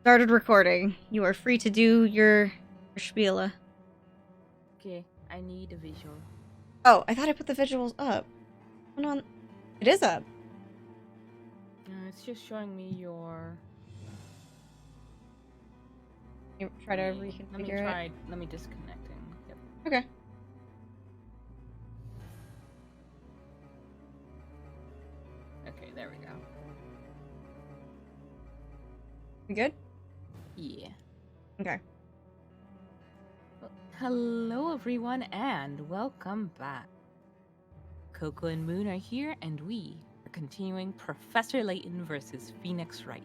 Started recording. You are free to do your spiel. Okay, I need a visual. Oh, I thought I put the visuals up. Hold on. It is up. It's just showing me your... You try to reconfigure it. Let me disconnecting. Yep. Okay. Okay, there we go. You good? Yeah. Okay. Well, hello everyone and welcome back. Coco and Moon are here and we are continuing Professor Layton versus Phoenix Wright.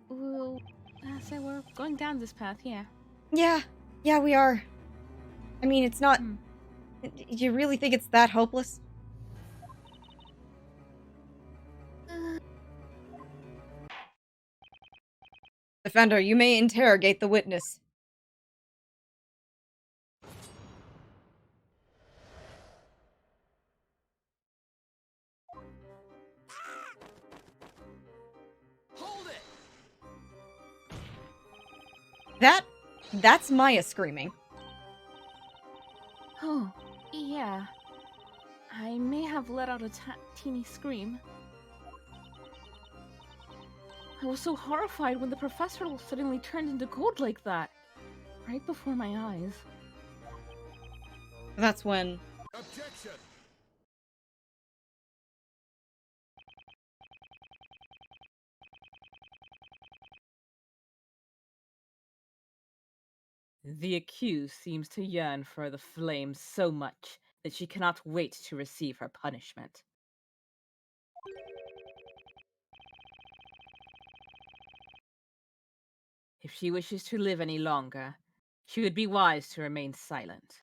Well, so we're going down this path, yeah. Yeah, we are. I mean, it's not... Do you really think it's that hopeless? Defender, you may interrogate the witness. Hold it! That's Maya screaming. Oh, yeah. I may have let out a teeny scream. I was so horrified when the professor suddenly turned into gold like that. Right before my eyes. That's when... Objection! The accused seems to yearn for the flames so much that she cannot wait to receive her punishment. If she wishes to live any longer, she would be wise to remain silent.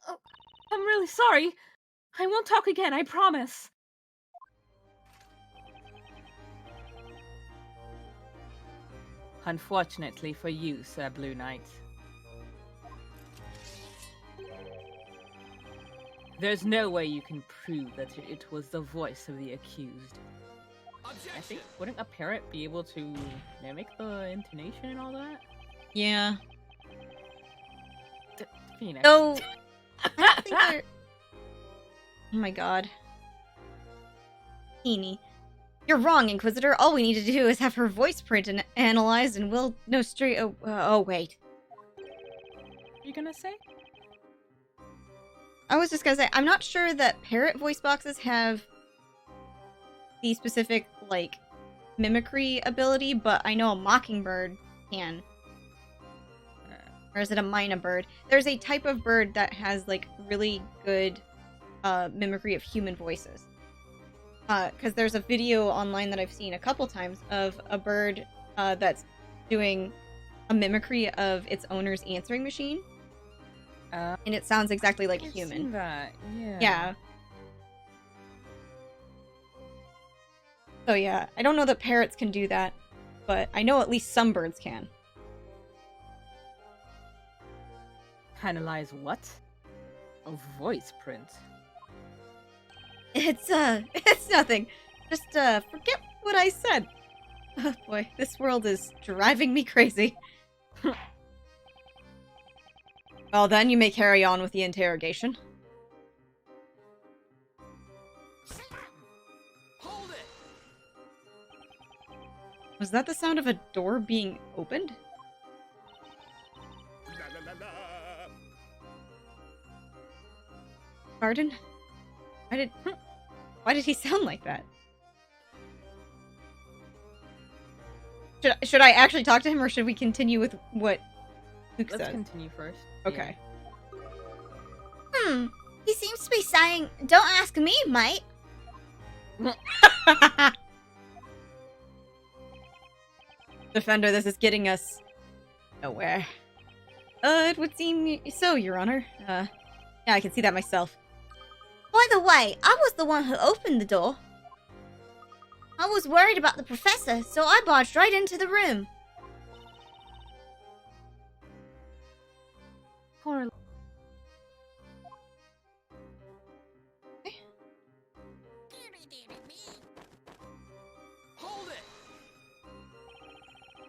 Oh, I'm really sorry. I won't talk again, I promise. Unfortunately for you, Sir Blue Knight. There's no way you can prove that it was the voice of the accused. Objection! I think, wouldn't a parrot be able to mimic the intonation and all that? Yeah. Phoenix. So... I don't think they're... Oh my god. Teeny. You're wrong, Inquisitor. All we need to do is have her voice print and analyzed, and we'll know straight... Oh, wait. You gonna say? I was just gonna say, I'm not sure that parrot voice boxes have the specific, like, mimicry ability, but I know a mockingbird can. Or is it a mina bird? There's a type of bird that has, like, really good mimicry of human voices. Because there's a video online that I've seen a couple times of a bird that's doing a mimicry of its owner's answering machine. And it sounds exactly like a human. I've seen that, yeah. Yeah. So yeah, I don't know that parrots can do that, but I know at least some birds can. Analyze what? A voice print. It's nothing. Just, forget what I said. Oh boy, this world is driving me crazy. Well then, you may carry on with the interrogation. Hold it! Was that the sound of a door being opened? La la la la! Pardon? Why did he sound like that? Should I actually talk to him, or should we continue with what Luke Let's said? continue first. Okay. He seems to be saying, don't ask me, mate. Defender, this is getting us nowhere. It would seem so, Your Honor. Yeah, I can see that myself. By the way, I was the one who opened the door. I was worried about the professor, so I barged right into the room. Poor...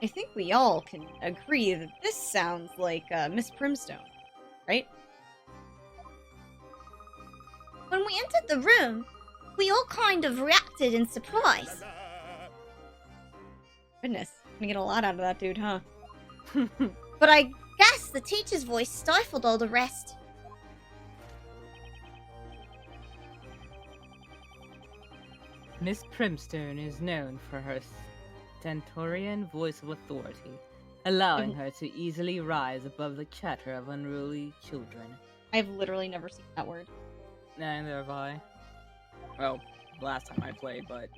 I think we all can agree that this sounds like Miss Primstone, right? When we entered the room, we all kind of reacted in surprise. Goodness, gonna get a lot out of that dude, huh? But I guess the teacher's voice stifled all the rest. Miss Primstone is known for her stentorian voice of authority, allowing her to easily rise above the chatter of unruly children. I've literally never seen that word. Neither have I. Well, last time I played, but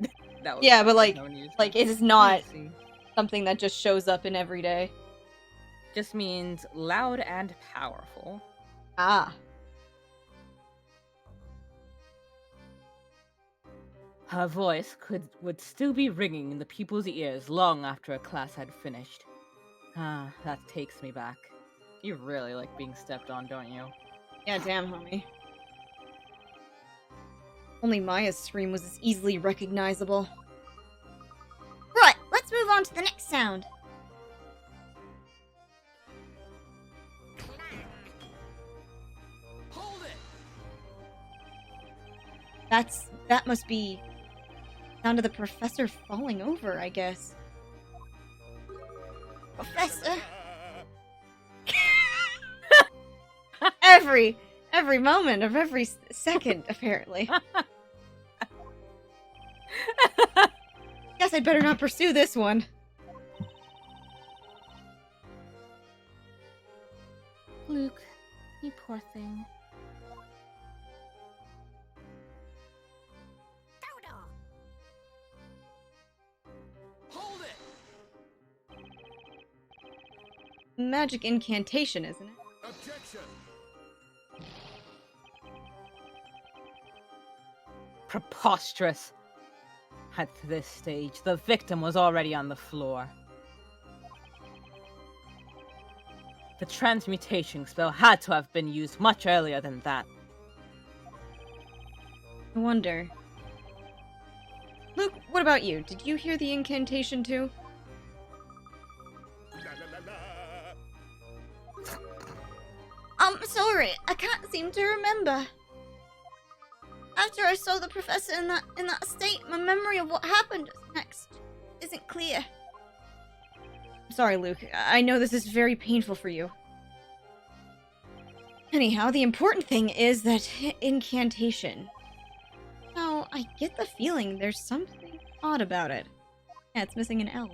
that was Yeah, but no news. like it is not Let's see. something that just shows up in every day. Just means loud and powerful. Ah. Her voice would still be ringing in the pupils' ears long after a class had finished. Ah, that takes me back. You really like being stepped on, don't you? Yeah, damn, homie. Only Maya's scream was as easily recognizable. Right, let's move on to the next sound. Hold it! That must be sound of the professor falling over, I guess. Professor? Every moment of every second, apparently. Guess I'd better not pursue this one. Luke, you poor thing. Hold it! Magic incantation, isn't it? Objection! Preposterous! At this stage, the victim was already on the floor. The transmutation spell had to have been used much earlier than that. I wonder. Luke, what about you? Did you hear the incantation too? La la la la! I'm sorry, I can't seem to remember. After I saw the professor in that state, my memory of what happened next isn't clear. Sorry, Luke. I know this is very painful for you. Anyhow, the important thing is that incantation. Now, I get the feeling there's something odd about it. Yeah, it's missing an L.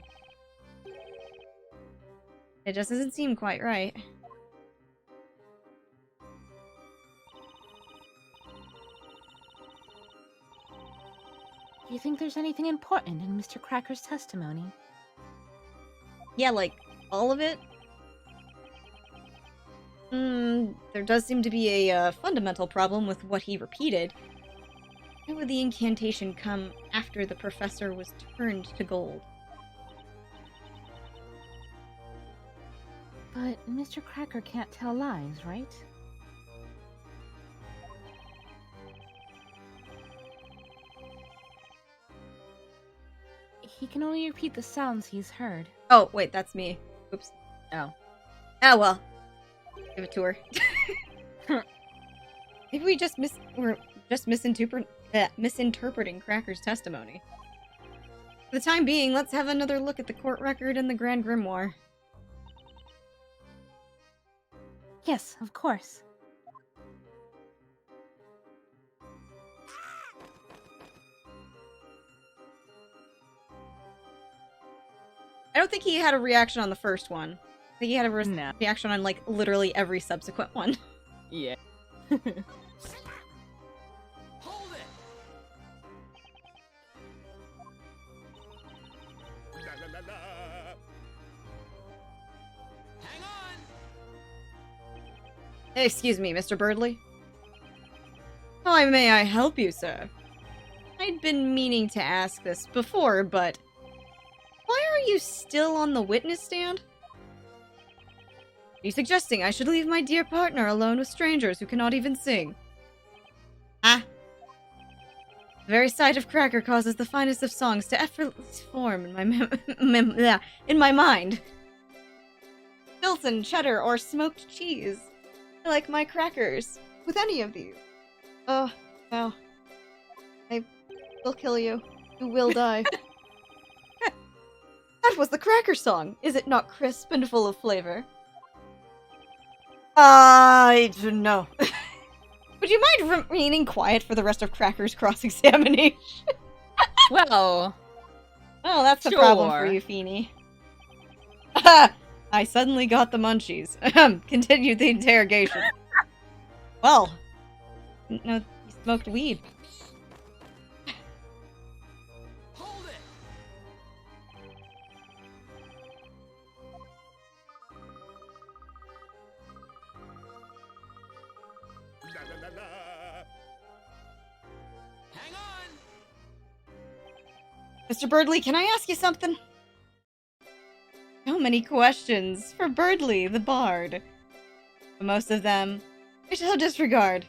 It just doesn't seem quite right. Do you think there's anything important in Mr. Cracker's testimony? Yeah, like, all of it? There does seem to be a fundamental problem with what he repeated. Why would the incantation come after the professor was turned to gold? But Mr. Cracker can't tell lies, right? He can only repeat the sounds he's heard. Oh, wait, that's me. Oops. Oh. Oh, well. Give it to her. Maybe we just we're just misinterpreting Cracker's testimony. For the time being, let's have another look at the court record and the Grand Grimoire. Yes, of course. I don't think he had a reaction on the first one. I think he had a No. reaction on, like, literally every subsequent one. Yeah. Hold it! La la la la! Hang on! Excuse me, Mr. Birdley. How may I help you, sir? I'd been meaning to ask this before, but why are you still on the witness stand? Are you suggesting I should leave my dear partner alone with strangers who cannot even sing? Ah? The very sight of Cracker causes the finest of songs to effortlessly form in my in my mind. Stilton, cheddar, or smoked cheese. I like my crackers with any of these. Oh, well. I will kill you. You will die. That was the Cracker song. Is it not crisp and full of flavor? I don't know. Would you mind remaining quiet for the rest of Cracker's cross-examination? Well, Oh, that's a Sure. problem for you, Feeny. I suddenly got the munchies. Continued the interrogation. Well, no, you smoked weed. Hold it! La la la la! Hang on! Mr. Birdley, can I ask you something? So many questions for Birdley, the bard. But most of them I shall disregard.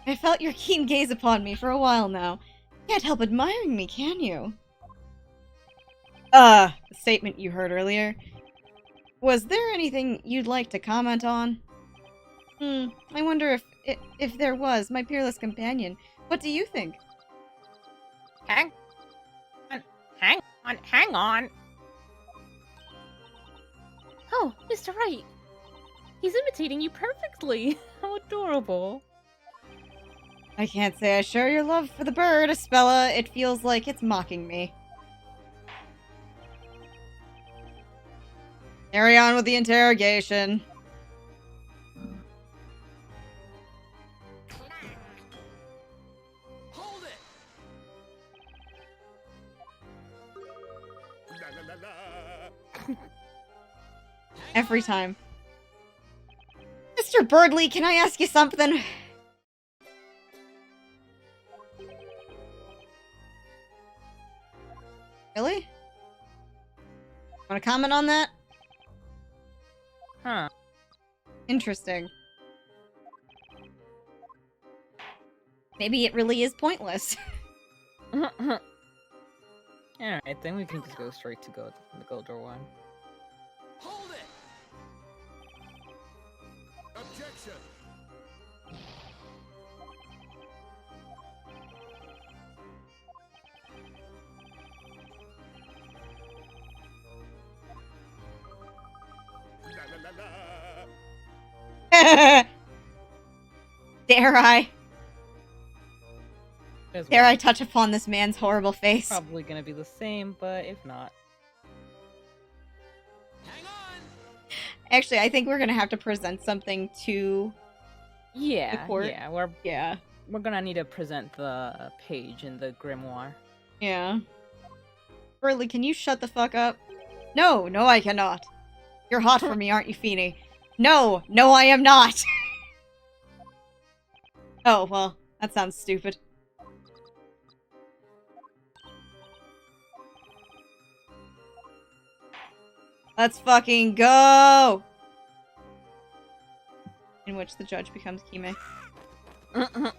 I felt your keen gaze upon me for a while now. Can't help admiring me, can you? The statement you heard earlier. Was there anything you'd like to comment on? I wonder if there was, my peerless companion. What do you think? hang on. Oh, Mr. Wright. He's imitating you perfectly. How adorable. I can't say I share your love for the bird, Espella. It feels like it's mocking me. Carry on with the interrogation. Hold it! La la la la! Every time. Mr. Birdley, can I ask you something? Really? Want to comment on that? Huh. Interesting. Maybe it really is pointless. Alright, then we can just go straight to the Goldor one. Hold it! Objection! La la la la! Dare I? As Dare well. I touch upon this man's horrible face? Probably gonna be the same, but if not. Hang on! Actually, I think we're gonna have to present something to... Yeah, court? yeah, we're gonna need to present the page in the grimoire. Yeah. Birdley, can you shut the fuck up? No, I cannot. You're hot for me, aren't you, Feeny? No, I am not! Oh, well, that sounds stupid. Let's fucking go! In which the judge becomes Kime. What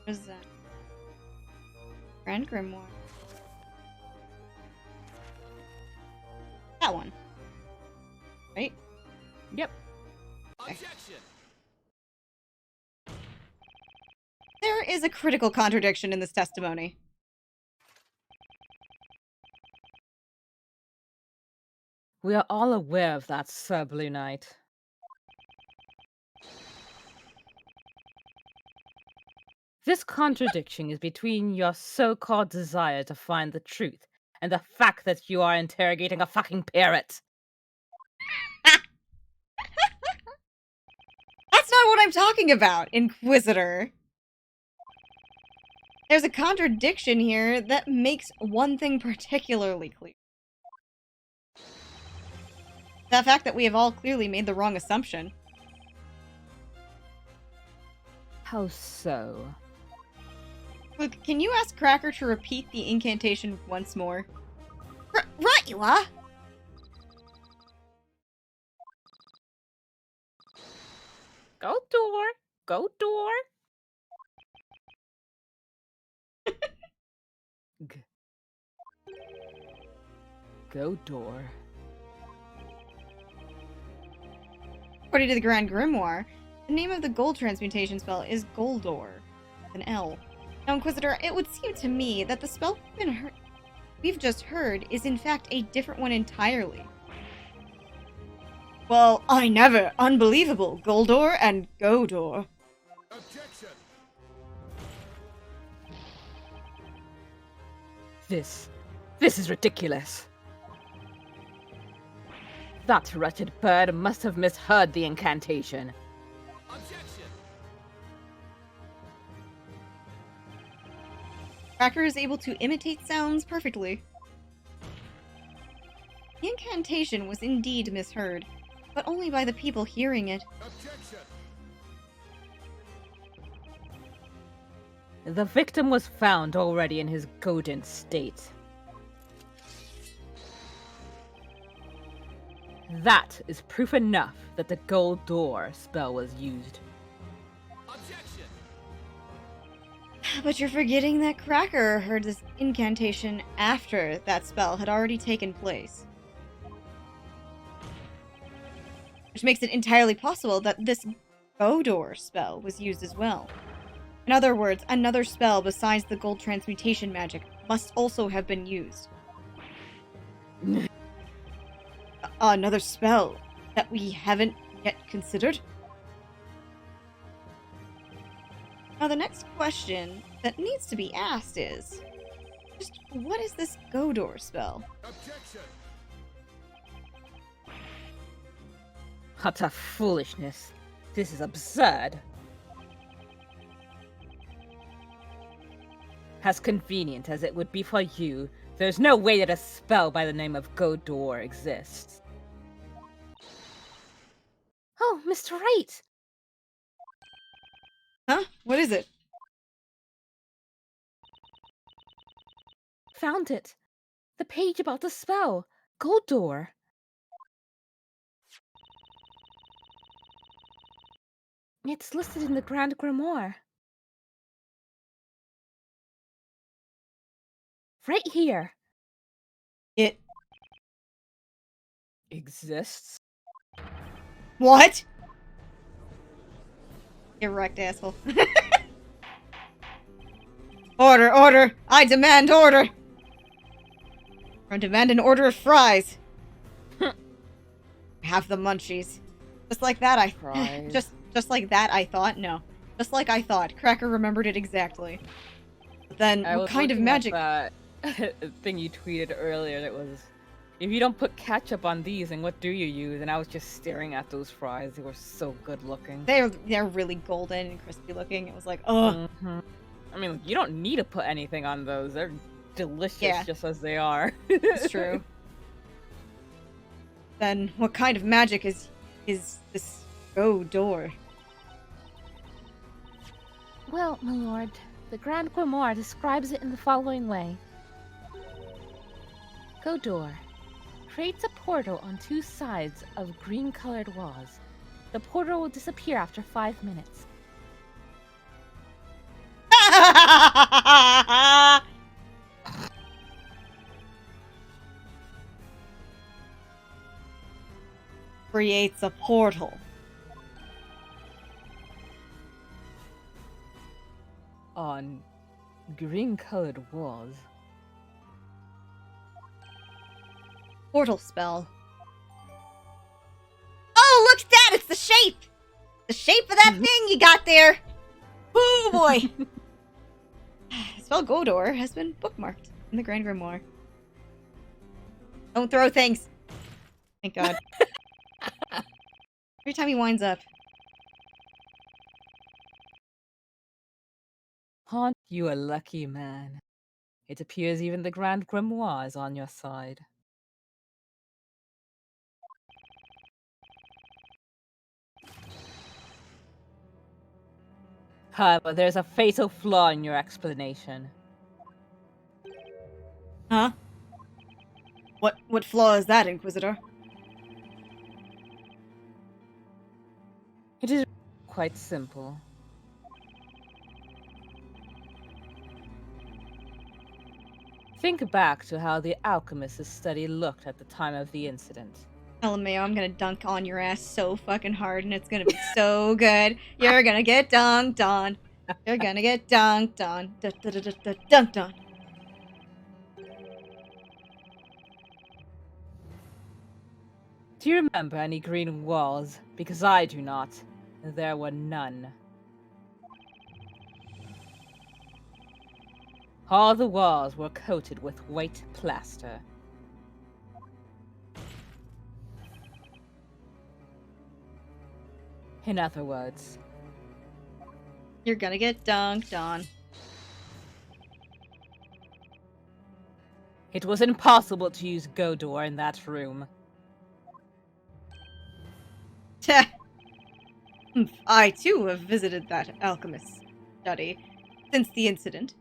is that? Grand Grimoire. That one. Right? Yep. Objection! There is a critical contradiction in this testimony. We are all aware of that, Sir Blue Knight. This contradiction is between your so-called desire to find the truth and the fact that you are interrogating a fucking parrot. That's not what I'm talking about, Inquisitor. There's a contradiction here that makes one thing particularly clear. The fact that we have all clearly made the wrong assumption. How so? Luke, can you ask Cracker to repeat the incantation once more? Right you are. Go door. Go door. G- Go door. According to the Grand Grimoire, the name of the gold transmutation spell is Goldor, with an L. Now, Inquisitor, it would seem to me that the spell we've just heard is in fact a different one entirely. Well, I never. Unbelievable. Goldor and Godor. Objection! This is ridiculous. That wretched bird must have misheard the incantation. Objection! Cracker is able to imitate sounds perfectly. The incantation was indeed misheard, but only by the people hearing it. Objection! The victim was found already in his godent state. That is proof enough that the gold door spell was used. Objection! But you're forgetting that Cracker heard this incantation after that spell had already taken place. Which makes it entirely possible that this Godor spell was used as well. In other words, another spell besides the gold transmutation magic must also have been used. Another spell that we haven't yet considered? Now, the next question that needs to be asked is, just what is this Godor spell? Objection! Utter foolishness. This is absurd. As convenient as it would be for you, there's no way that a spell by the name of Godor exists. Oh, Mr. Wright! Huh? What is it? Found it. The page about the spell. Godor. It's listed in the Grand Grimoire. Right here. It Exists? What? Erect asshole. Order, order! I demand order! I demand an order of fries. Have the munchies. Just like that, Fries. just like that, I thought. No, just like I thought. Cracker remembered it exactly. But then, I what was kind of looking magic? at that thing you tweeted earlier that was, if you don't put ketchup on these, then what do you use? And I was just staring at those fries. They were so good looking. They're really golden and crispy looking. It was like, oh, I mean, you don't need to put anything on those. They're delicious Yeah. just as they are. it's true. Then, what kind of magic is this door? Well, my lord, the Grand Grimoire describes it in the following way. Godor creates a portal on two sides of green-colored walls. The portal will disappear after 5 minutes. Creates a portal. On green-colored walls. Portal spell. Oh, look at that! It's the shape! The shape of that thing you got there! Oh boy! Spell Godor has been bookmarked in the Grand Grimoire. Don't throw things! Thank God. Every time he winds up. Aren't you a lucky man? It appears even the Grand Grimoire is on your side. However, there's a fatal flaw in your explanation. Huh? What flaw is that, Inquisitor? It is quite simple. Think back to how the alchemist's study looked at the time of the incident. LMAO, I'm gonna dunk on your ass so fucking hard, and it's gonna be so good. You're gonna get dunked on. You're gonna get dunked on. Dunked on. Do you remember any green walls? Because I do not. There were none. All the walls were coated with white plaster. In other words, You're gonna get dunked on. it was impossible to use Godor in that room. I too have visited that alchemist study since the incident.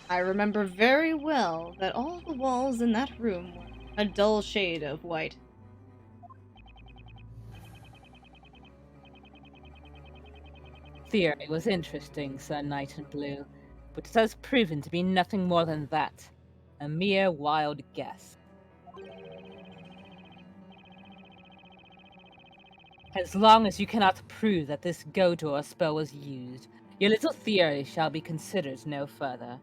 I remember very well that all the walls in that room were a dull shade of white. Theory was interesting, Sir Knight in Blue, but it has proven to be nothing more than that. A mere wild guess. As long as you cannot prove that this Godor spell was used, your little theory shall be considered no further.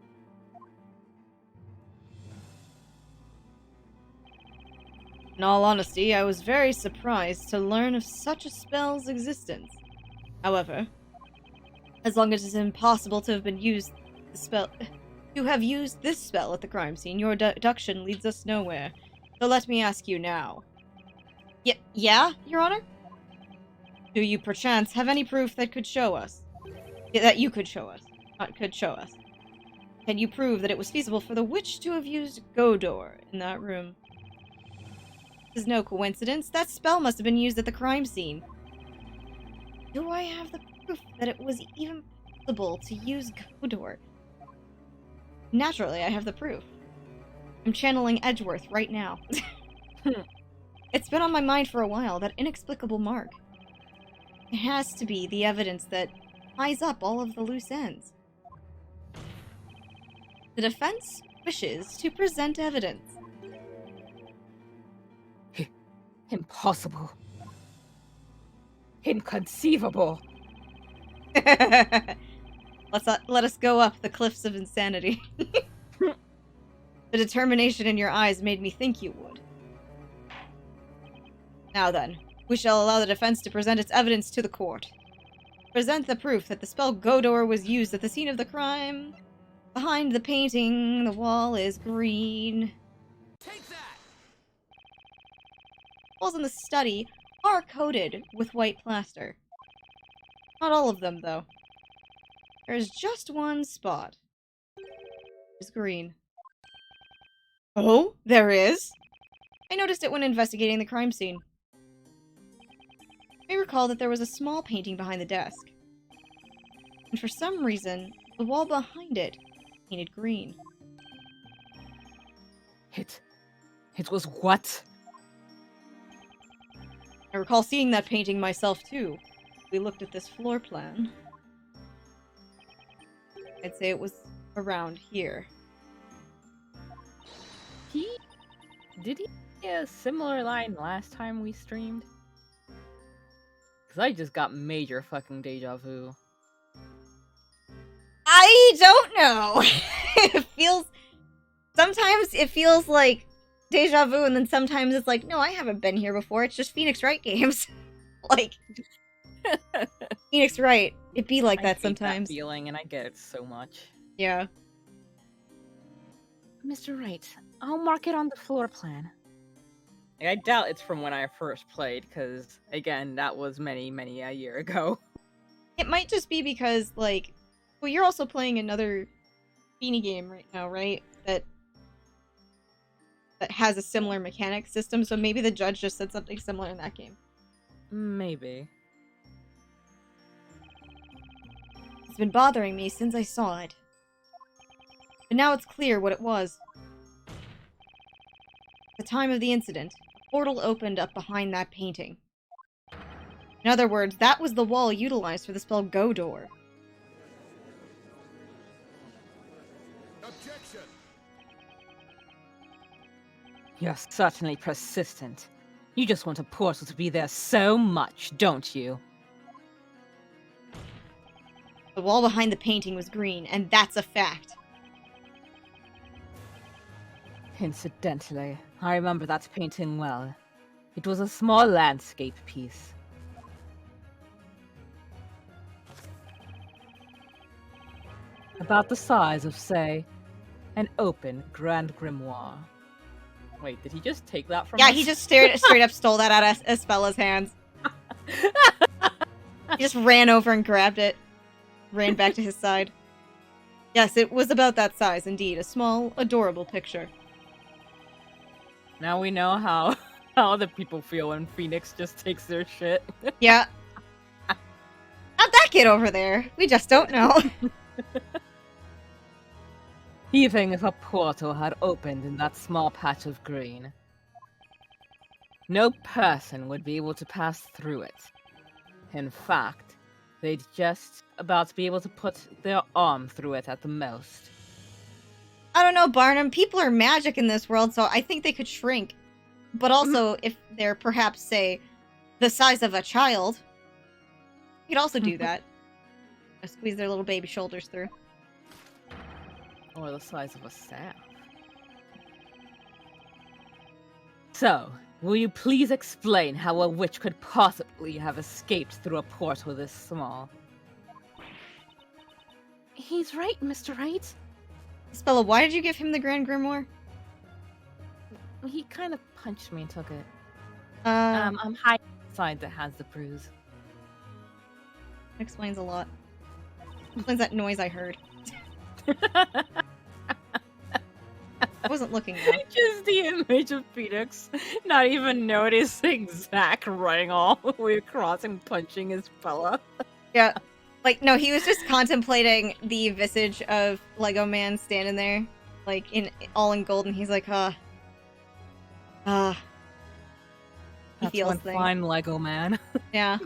In all honesty, I was very surprised to learn of such a spell's existence. However, as long as it is impossible to have used this spell at the crime scene, your deduction leads us nowhere. So let me ask you now. Yeah, Your Honor? Do you perchance have any proof that could show us? That you could show us. Could show us. Can you prove that it was feasible for the witch to have used Godor in that room? This is no coincidence. That spell must have been used at the crime scene. Do I have the proof that it was even possible to use Godor? Naturally, I have the proof. I'm channeling Edgeworth right now. It's been on my mind for a while, that inexplicable mark. It has to be the evidence that ties up all of the loose ends. The defense wishes to present evidence. Impossible. Inconceivable. Let us go up the cliffs of insanity. The determination in your eyes made me think you would. Now then, we shall allow the defense to present its evidence to the court. Present the proof that the spell Godor was used at the scene of the crime. Behind the painting, the wall is green. Take that! Walls in the study are coated with white plaster. Not all of them, though. There's just one spot. It's green. Oh, there is? I noticed it when investigating the crime scene. I recall that there was a small painting behind the desk. And for some reason, the wall behind it painted green. It was what? I recall seeing that painting myself, too. We looked at this floor plan. I'd say it was around here. Did he get a similar line last time we streamed? Because I just got major fucking deja vu. I don't know. Sometimes it feels like deja vu, and then sometimes it's like, no, I haven't been here before. It's just Phoenix Wright games. Like, Phoenix Wright. It'd be like that sometimes. That feeling, and I get it so much. Yeah. Mr. Wright, I'll mark it on the floor plan. I doubt it's from when I first played, because, again, that was many, many a year ago. It might just be because, like, well, you're also playing another Beanie game right now, right? That has a similar mechanic system, so maybe the judge just said something similar in that game. Maybe. It's been bothering me since I saw it. But now it's clear what it was. At the time of the incident, a portal opened up behind that painting. In other words, that was the wall utilized for the spell Go Door. Objection. You're certainly persistent. You just want a portal to be there so much, don't you? The wall behind the painting was green, and that's a fact. Incidentally, I remember that painting well. It was a small landscape piece. About the size of, say, an open Grand Grimoire. Wait, did he just take that from us? Yeah, he just straight up stole that out of Espella's hands. He just ran over and grabbed it. Ran back to his side. Yes, it was about that size, indeed. A small, adorable picture. Now we know how other people feel when Phoenix just takes their shit. Yeah. Not that kid over there. We just don't know. Even if a portal had opened in that small patch of green, no person would be able to pass through it. In fact, they'd just about be able to put their arm through it at the most. I don't know, Barnum. People are magic in this world, so I think they could shrink. But also, if they're perhaps, say, the size of a child, you could also do that. Squeeze their little baby shoulders through. Or the size of a staff. So, will you please explain how a witch could possibly have escaped through a portal this small? He's right, Mr. Wright. Spella, why did you give him the Grand Grimoire? He kind of punched me and took it. I'm I'm hiding the side that has the bruise. explains a lot. Explains that noise I heard. I wasn't looking though. Just the image of Phoenix not even noticing Zack running all the way across and punching his fella. Yeah. Like, no, he was just contemplating the visage of Lego Man standing there, like, all in gold, and he's like, he That's feels one things. fine Lego man. Yeah.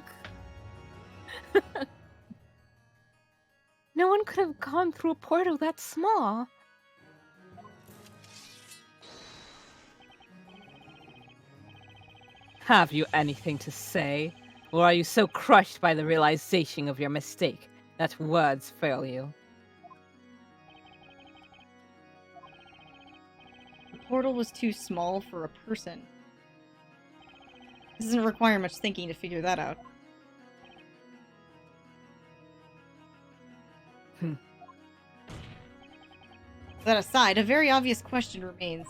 No one could have gone through a portal that small. Have you anything to say? Or are you so crushed by the realization of your mistake that words fail you? The portal was too small for a person. This doesn't require much thinking to figure that out. That aside, a very obvious question remains.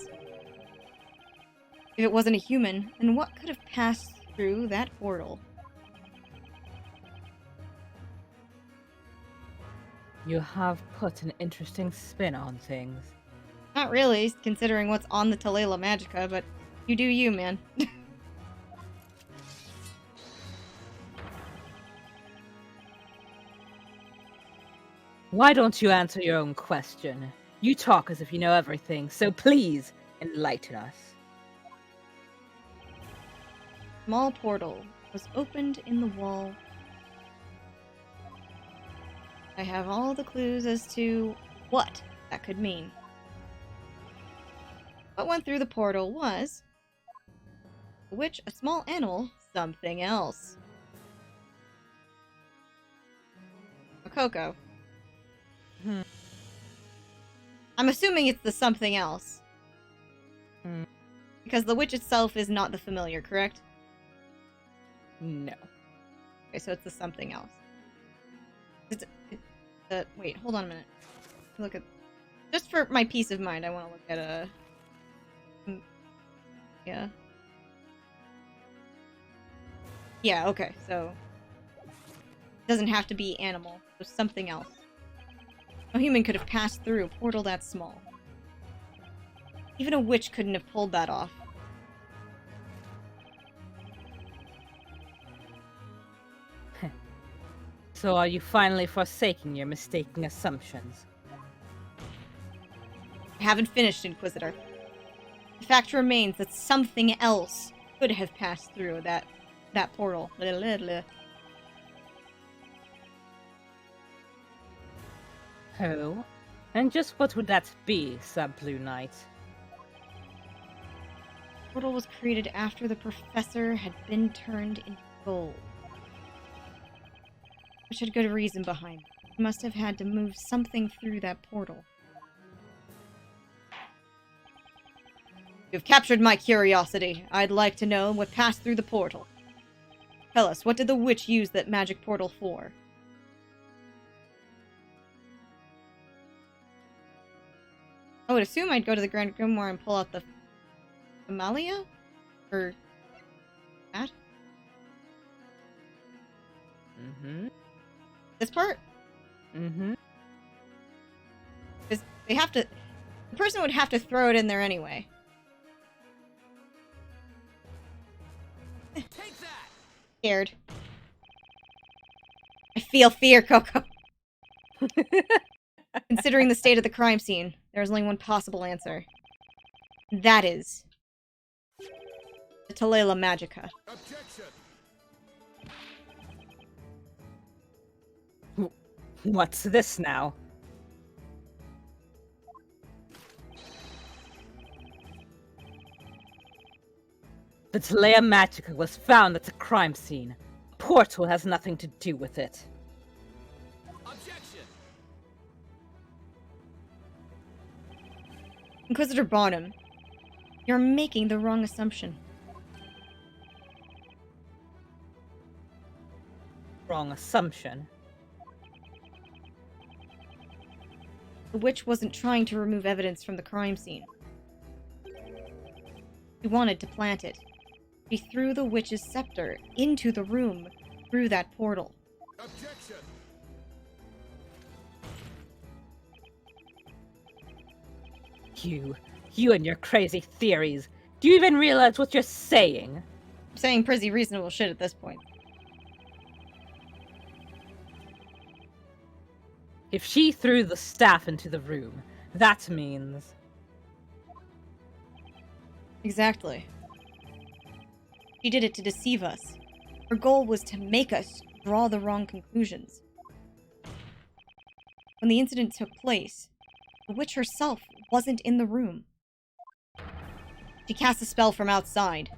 If it wasn't a human, then what could have passed through that portal? You have put an interesting spin on things. Not really, considering what's on the Talela Magica, but you do you, man. Why don't you answer your own question? You talk as if you know everything, so please enlighten us. Small portal was opened in the wall. I have all the clues as to what that could mean. What went through the portal was a witch, a small animal, something else. A Coco. I'm assuming it's the something else. Because the witch itself is not the familiar, correct? No. Okay, so it's the something else. Wait, hold on a minute. Look at... Just for my peace of mind, I want to look at yeah. Yeah, okay, so... It doesn't have to be animal, so something else. No human could have passed through a portal that small. Even a witch couldn't have pulled that off. So are you finally forsaking your mistaken assumptions? I haven't finished, Inquisitor. The fact remains that something else could have passed through that that portal. Oh? And just what would that be, Sub Blue Knight? The portal was created after the professor had been turned into gold. Which had good reason behind it. He must have had to move something through that portal. You've captured my curiosity. I'd like to know what passed through the portal. Tell us, what did the witch use that magic portal for? I would assume I'd go to the Grand Grimoire and pull out the Amalia? Or that? Mm-hmm. This part? Mm-hmm. Because they have to... The person would have to throw it in there anyway. Take that! Scared. I feel fear, Coco. Considering the state of the crime scene, there's only one possible answer. That is... the Talela Magica. Objection! What's this now? The Talea Magica was found at the crime scene. Portal has nothing to do with it. Objection! Inquisitor Bonham, you're making the wrong assumption. Wrong assumption. The witch wasn't trying to remove evidence from the crime scene. She wanted to plant it. She threw the witch's scepter into the room through that portal. Objection! You and your crazy theories. Do you even realize what you're saying? I'm saying pretty reasonable shit at this point. If she threw the staff into the room, that means... Exactly. She did it to deceive us. Her goal was to make us draw the wrong conclusions. When the incident took place, the witch herself wasn't in the room. She cast a spell from outside.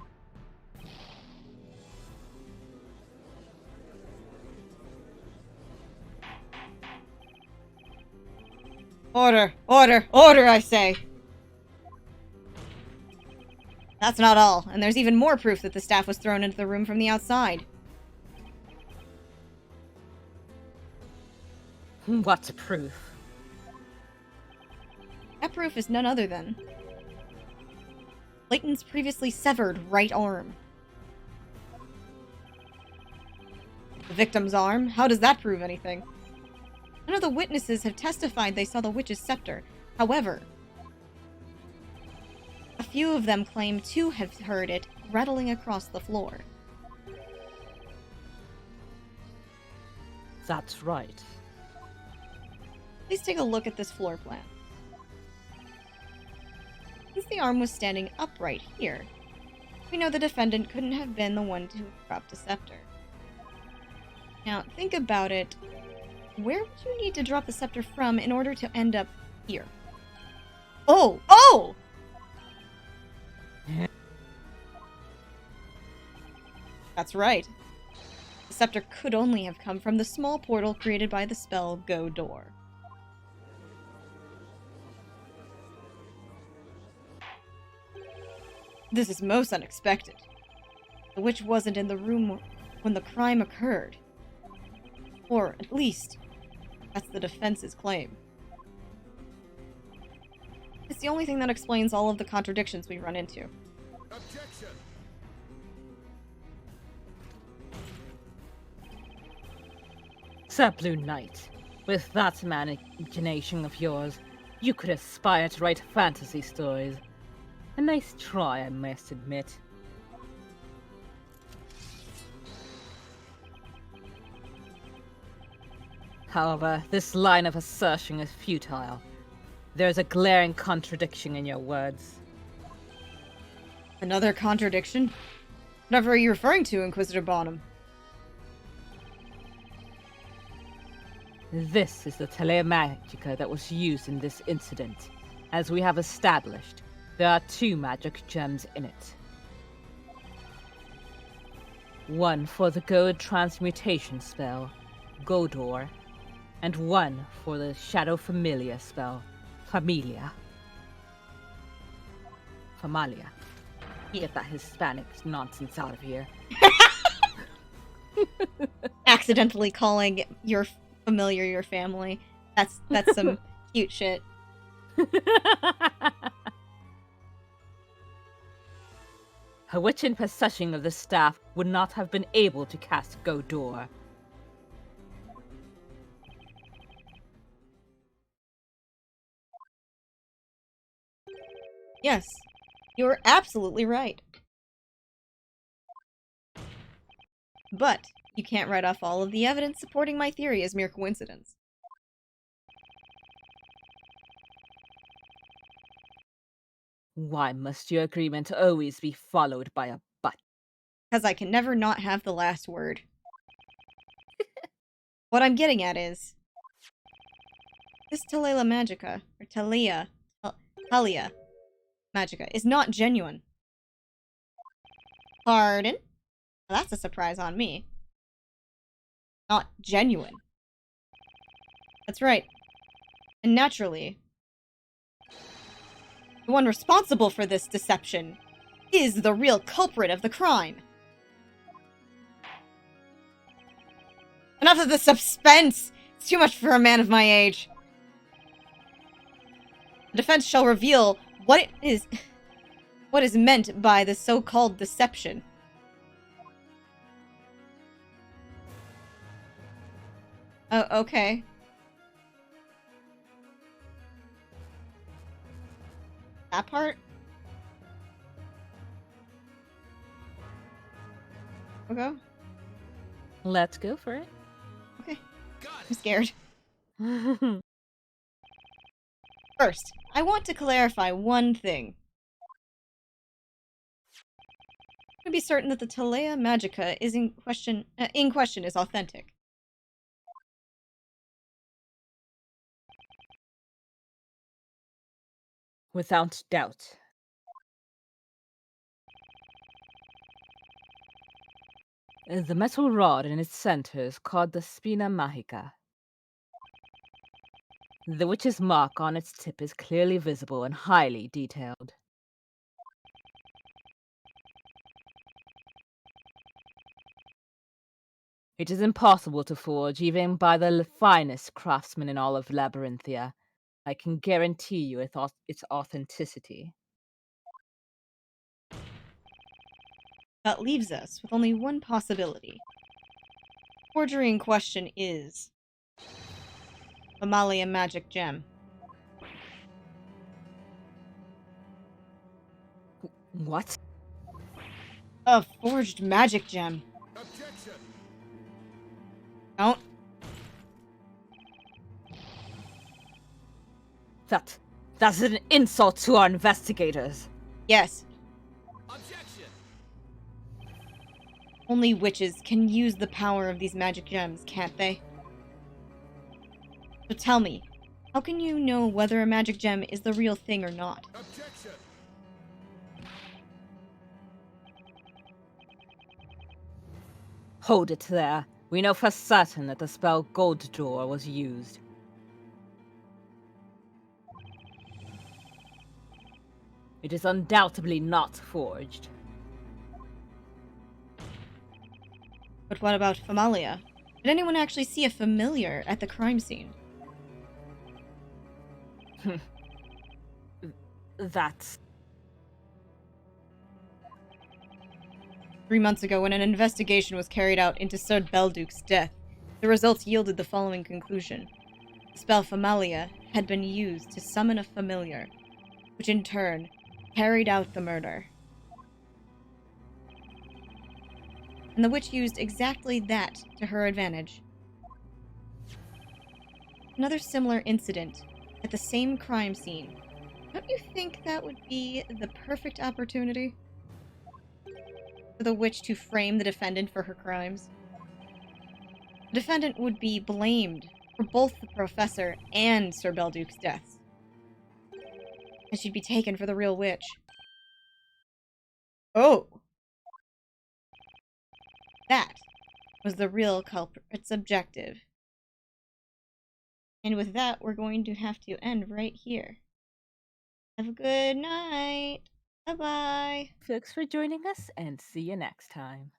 Order! Order! Order, I say! That's not all, and there's even more proof that the staff was thrown into the room from the outside. What's proof? That proof is none other than Layton's previously severed right arm. The victim's arm? How does that prove anything? None of the witnesses have testified they saw the witch's scepter. However, a few of them claim to have heard it rattling across the floor. That's right. Please take a look at this floor plan. Since the arm was standing upright here, we know the defendant couldn't have been the one to have dropped a scepter. Now, think about it. Where would you need to drop the scepter from in order to end up here? Oh! Oh! That's right. The scepter could only have come from the small portal created by the spell Go Door. This is most unexpected. The witch wasn't in the room when the crime occurred. Or, at least, that's the defense's claim. It's the only thing that explains all of the contradictions we run into. Objection! Sir Blue Knight, with that imagination of yours, you could aspire to write fantasy stories. A nice try, I must admit. However, this line of assertion is futile. There is a glaring contradiction in your words. Another contradiction? Whatever are you referring to, Inquisitor Bonham? This is the telemagica that was used in this incident. As we have established, there are 2 magic gems in it. One for the gold transmutation spell, Godor, and one for the Shadow Familia spell, Familia. Get that Hispanic nonsense out of here. Accidentally calling your familiar your family. That's some cute shit. A witch in possession of the staff would not have been able to cast Godor. Yes, you're absolutely right. But you can't write off all of the evidence supporting my theory as mere coincidence. Why must your agreement always be followed by a but? Because I can never not have the last word. What I'm getting at is... this Talela Magica, or Talia Magica, is not genuine. Pardon? Well, that's a surprise on me. Not genuine. That's right. And naturally, the one responsible for this deception is the real culprit of the crime. Enough of the suspense! It's too much for a man of my age. The defense shall reveal what is meant by the so-called deception. Oh, okay. That part? Okay. Let's go for it. Okay. Got I'm it. scared. First, I want to clarify one thing. To be certain that the Talea Magica is in question is authentic. Without doubt. The metal rod in its center is called the Spina Magica. The witch's mark on its tip is clearly visible and highly detailed. It is impossible to forge even by the finest craftsman in all of Labyrinthia. I can guarantee you its authenticity. That leaves us with only one possibility. Forgery in question is the Malia magic gem. What? A forged magic gem. Objection. Don't. That's an insult to our investigators. Yes. Objection. Only witches can use the power of these magic gems, can't they? So tell me, how can you know whether a magic gem is the real thing or not? Objection. Hold it there. We know for certain that the spell Gold Door was used. It is undoubtedly not forged. But what about Familia? Did anyone actually see a familiar at the crime scene? That's... 3 months ago, when an investigation was carried out into Sir Belduke's death, the results yielded the following conclusion. The spell Familia had been used to summon a familiar, which in turn carried out the murder. And the witch used exactly that to her advantage. Another similar incident at the same crime scene. Don't you think that would be the perfect opportunity? for the witch to frame the defendant for her crimes. The defendant would be blamed for both the professor and Sir Belduke's deaths. And she'd be taken for the real witch. Oh! That was the real culprit's objective. And with that, we're going to have to end right here. Have a good night. Bye-bye. Thanks for joining us, and see you next time.